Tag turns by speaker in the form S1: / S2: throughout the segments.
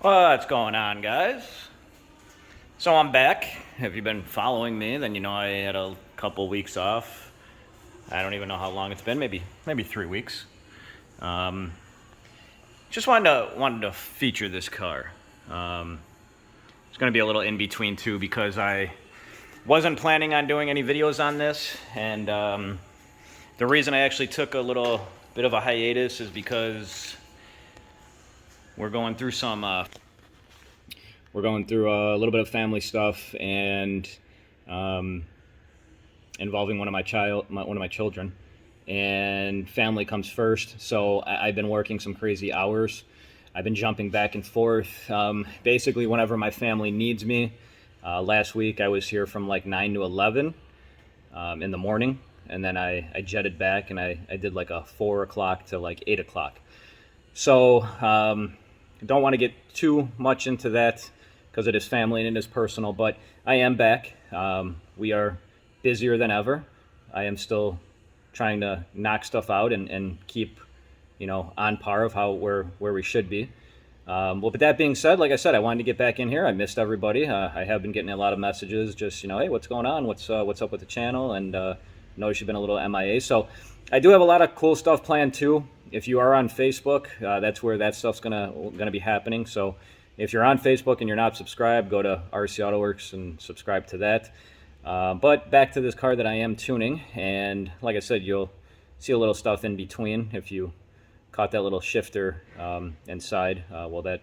S1: What's going on, guys? So I'm back. If you've been following me, then you know I had a couple weeks off. I don't even know how long it's been. Maybe 3 weeks. Um, just wanted to feature this car. It's going to be a little in between too because I wasn't planning on doing any videos on this, and the reason I actually took a little bit of a hiatus is because we're going through a little bit of family stuff and involving one of my children, and family comes first. So I've been working some crazy hours. I've been jumping back and forth, basically whenever my family needs me. Last week I was here from like 9 to 11 in the morning, and then I jetted back and I did like a 4 o'clock to like 8 o'clock. So don't want to get too much into that because it is family and it is personal, but I am back. We are busier than ever. I am still trying to knock stuff out and keep, on par of where we should be. Well, but that being said, like I said, I wanted to get back in here. I missed everybody. I have been getting a lot of messages, just hey, what's going on? What's up with the channel? And notice you've been a little MIA. So I do have a lot of cool stuff planned too. If you are on Facebook, that's where that stuff's gonna be happening. So if you're on Facebook and you're not subscribed, go to RC Auto Works and subscribe to that. But back to this car that I am tuning, and like I said, you'll see a little stuff in between. If you caught that little shifter inside, well, that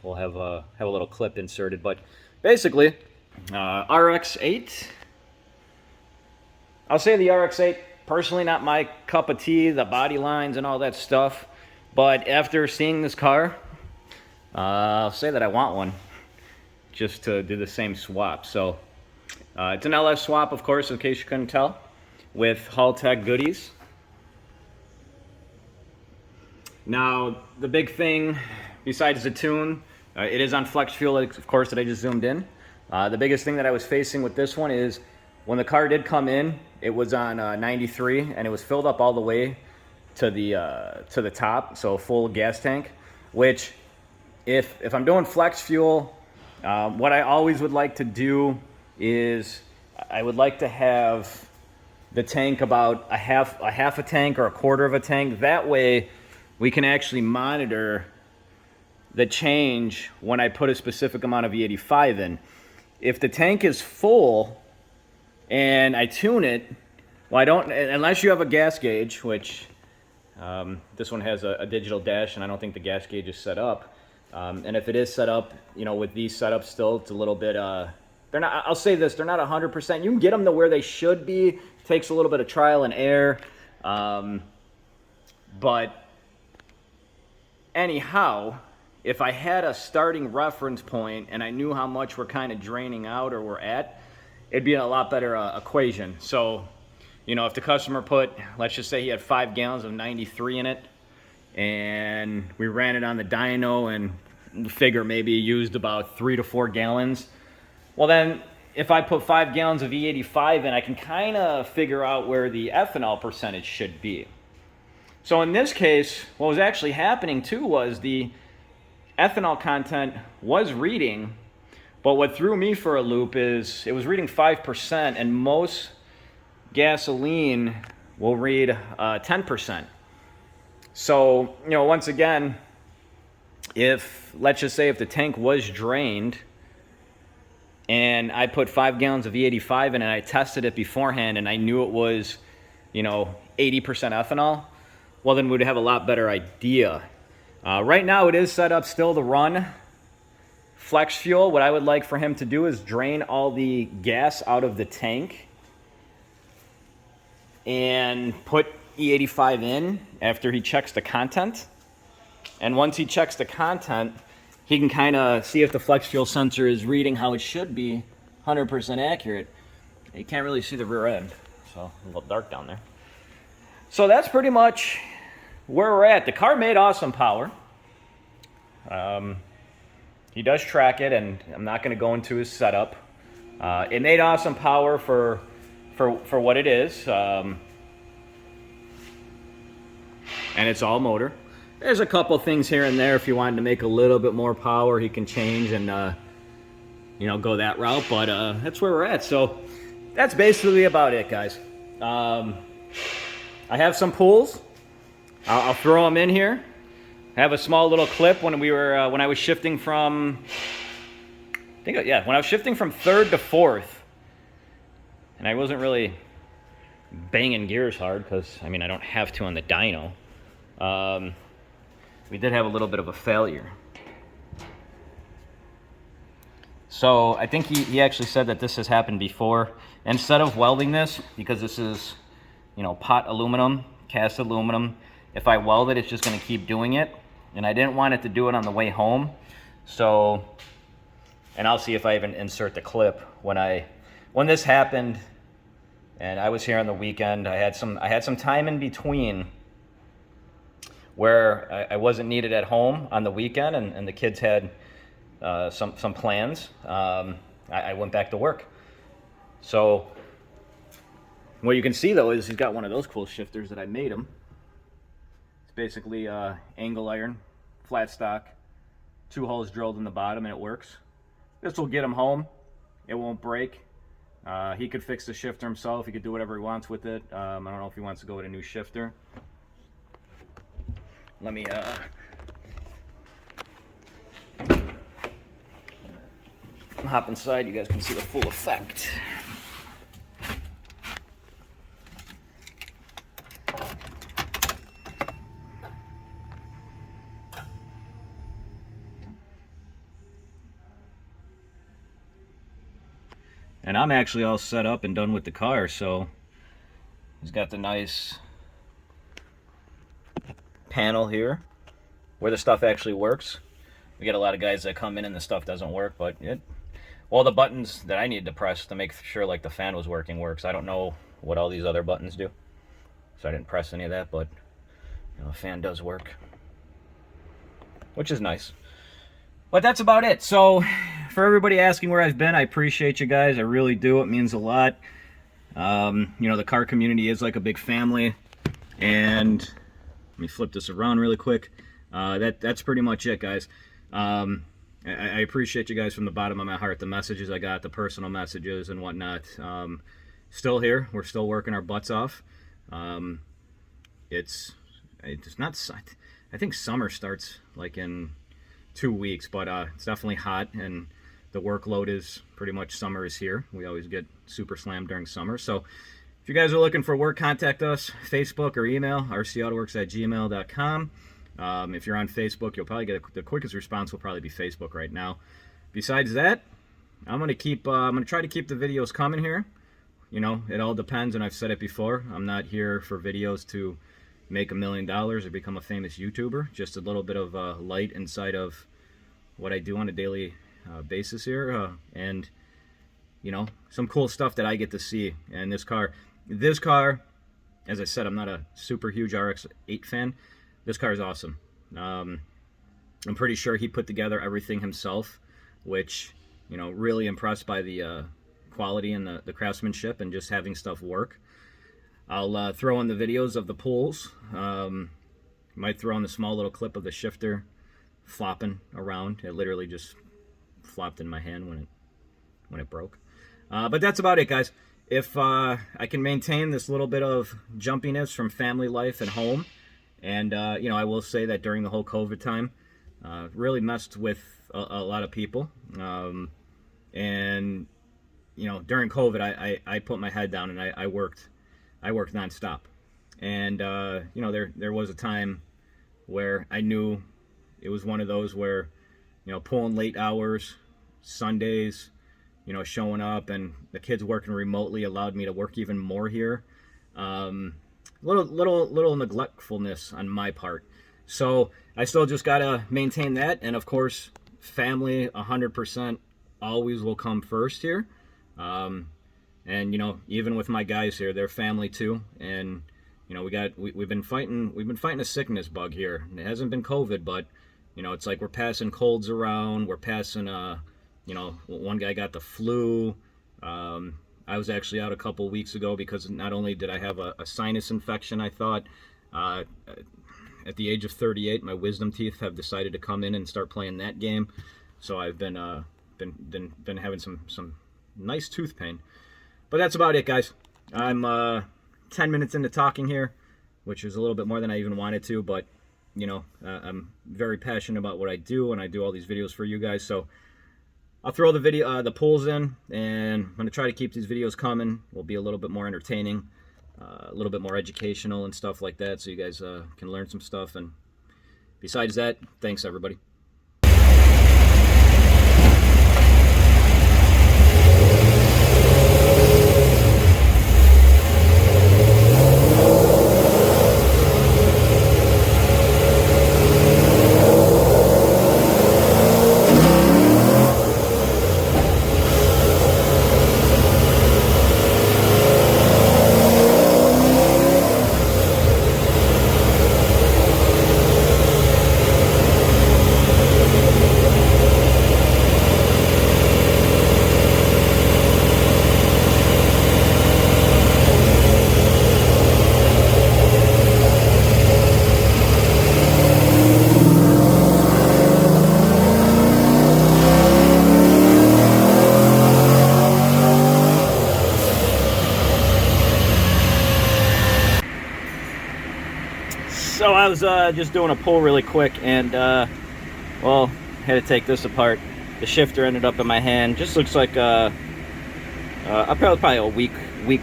S1: will have a little clip inserted. But basically, RX-8. I'll say the RX-8, personally not my cup of tea, the body lines and all that stuff. But after seeing this car, I'll say that I want one just to do the same swap. So it's an LS swap, of course, in case you couldn't tell, with haltech goodies. Now, the big thing, besides the tune, it is on flex fuel, of course, that I just zoomed in. The biggest thing that I was facing with this one is when the car did come in, it was on 93, and it was filled up all the way to the top, so a full gas tank. Which, if I'm doing flex fuel, what I always would like to do is I would like to have the tank about a half a tank or a quarter of a tank. That way, we can actually monitor the change when I put a specific amount of E85 in. If the tank is full and I tune it, well, I don't, unless you have a gas gauge, which this one has a digital dash, and I don't think the gas gauge is set up. And if it is set up, with these setups still, it's a little bit, they're not, I'll say this, they're not 100%. You can get them to where they should be. It takes a little bit of trial and error. But anyhow, if I had a starting reference point and I knew how much we're kind of draining out or we're at, it'd be a lot better equation. So, if the customer put, let's just say he had 5 gallons of 93 in it, and we ran it on the dyno and figure maybe used about 3 to 4 gallons. Well, then if I put 5 gallons of E85 in, I can kind of figure out where the ethanol percentage should be. So in this case, what was actually happening too was the ethanol content was reading, but what threw me for a loop is it was reading 5%, and most gasoline will read 10%. So, once again, let's just say if the tank was drained and I put 5 gallons of E85 in and I tested it beforehand and I knew it was, 80% ethanol, well, then we'd have a lot better idea. Right now it is set up still to run flex fuel. What I would like for him to do is drain all the gas out of the tank and put E85 in after he checks the content. And once he checks the content, he can kind of see if the flex fuel sensor is reading how it should be, 100% accurate. You can't really see the rear end, so a little dark down there. So that's pretty much where we're at. The car made awesome power. He does track it, and I'm not going to go into his setup. It made awesome power for what it is, and it's all motor. There's a couple things here and there. If you wanted to make a little bit more power, he can change and go that route. But that's where we're at. So that's basically about it, guys. I have some pulls. I'll throw them in here. I have a small little clip when I was shifting from, when I was shifting from third to fourth, and I wasn't really banging gears hard because I don't have to on the dyno. We did have a little bit of a failure. So I think he actually said that this has happened before. Instead of welding this, because this is, pot aluminum, cast aluminum, if I weld it, it's just going to keep doing it. And I didn't want it to do it on the way home. So, and I'll see if I even insert the clip. When this happened, and I was here on the weekend, I had some time in between where I wasn't needed at home on the weekend, and the kids had some plans. I went back to work. So what you can see though is he's got one of those cool shifters that I made him. It's basically angle iron, flat stock, 2 holes drilled in the bottom, and it works. This will get him home. It won't break. He could fix the shifter himself. He could do whatever he wants with it. I don't know if he wants to go with a new shifter. Let me hop inside. You guys can see the full effect. And I'm actually all set up and done with the car, so he's got the nice panel here where the stuff actually works. We get a lot of guys that come in and the stuff doesn't work, but all the buttons that I needed to press to make sure like the fan was working works. I don't know what all these other buttons do, so I didn't press any of that, but the fan does work, which is nice. But that's about it. So for everybody asking where I've been, I appreciate you guys. I really do. It means a lot. The car community is like a big family. And let me flip this around really quick. That's pretty much it, guys. I appreciate you guys from the bottom of my heart. The messages I got, the personal messages and whatnot. Still here. We're still working our butts off. It's not. I think summer starts like in 2 weeks, but it's definitely hot, and the workload is pretty much summer is here. We always get super slammed during summer. So if you guys are looking for work, contact us, Facebook or email, rcautoworks@gmail.com. If you're on Facebook, you'll probably get the quickest response will probably be Facebook right now. Besides that, I'm gonna try to keep the videos coming here. It all depends, and I've said it before. I'm not here for videos to make $1 million or become a famous YouTuber. Just a little bit of light inside of what I do on a daily basis here, and some cool stuff that I get to see. And this car, as I said, I'm not a super huge RX-8 fan. This car is awesome. I'm pretty sure he put together everything himself, which really impressed by the quality and the craftsmanship and just having stuff work. I'll throw in the videos of the pulls. Might throw in the small little clip of the shifter flopping around. It literally just flopped in my hand when it broke. But that's about it, guys. If I can maintain this little bit of jumpiness from family life and home, and I will say that during the whole COVID time, really messed with a lot of people. And during COVID, I put my head down and I worked nonstop. And there was a time where I knew it was one of those where pulling late hours, Sundays, showing up, and the kids working remotely allowed me to work even more here. Little neglectfulness on my part. So I still just gotta maintain that, and of course, family 100% always will come first here. And even with my guys here, they're family too. And we've been fighting a sickness bug here. It hasn't been COVID, but it's like we're passing colds around. We're passing one guy got the flu. I was actually out a couple weeks ago because not only did I have a sinus infection, I thought at the age of 38, my wisdom teeth have decided to come in and start playing that game. So I've been having some nice tooth pain. But that's about it, guys. I'm 10 minutes into talking here, which is a little bit more than I even wanted to, but you know, I'm very passionate about what I do, and I do all these videos for you guys. So I'll throw the polls in, and I'm gonna try to keep these videos coming. Will be a little bit more entertaining, a little bit more educational and stuff like that, so you guys can learn some stuff. And besides that, thanks everybody. So I was just doing a pull really quick, and well, had to take this apart. The shifter ended up in my hand. Just looks like probably a weak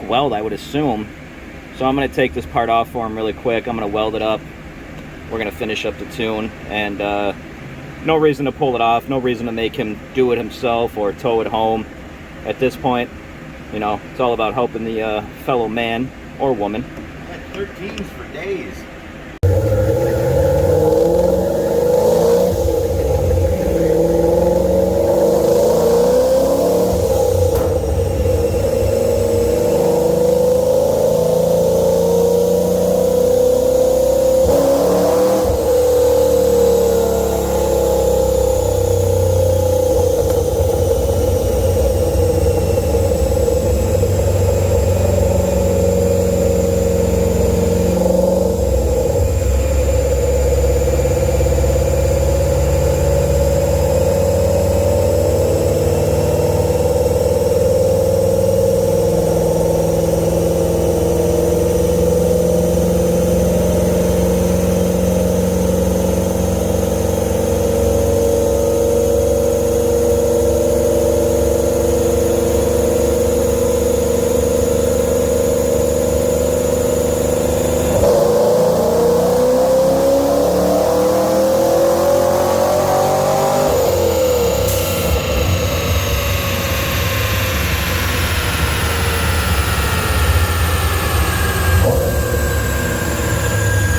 S1: weld, I would assume. So I'm gonna take this part off for him really quick. I'm gonna weld it up. We're gonna finish up the tune, and no reason to pull it off. No reason to make him do it himself or tow it home. At this point, you know, it's all about helping the fellow man or woman.
S2: I had 13s for days.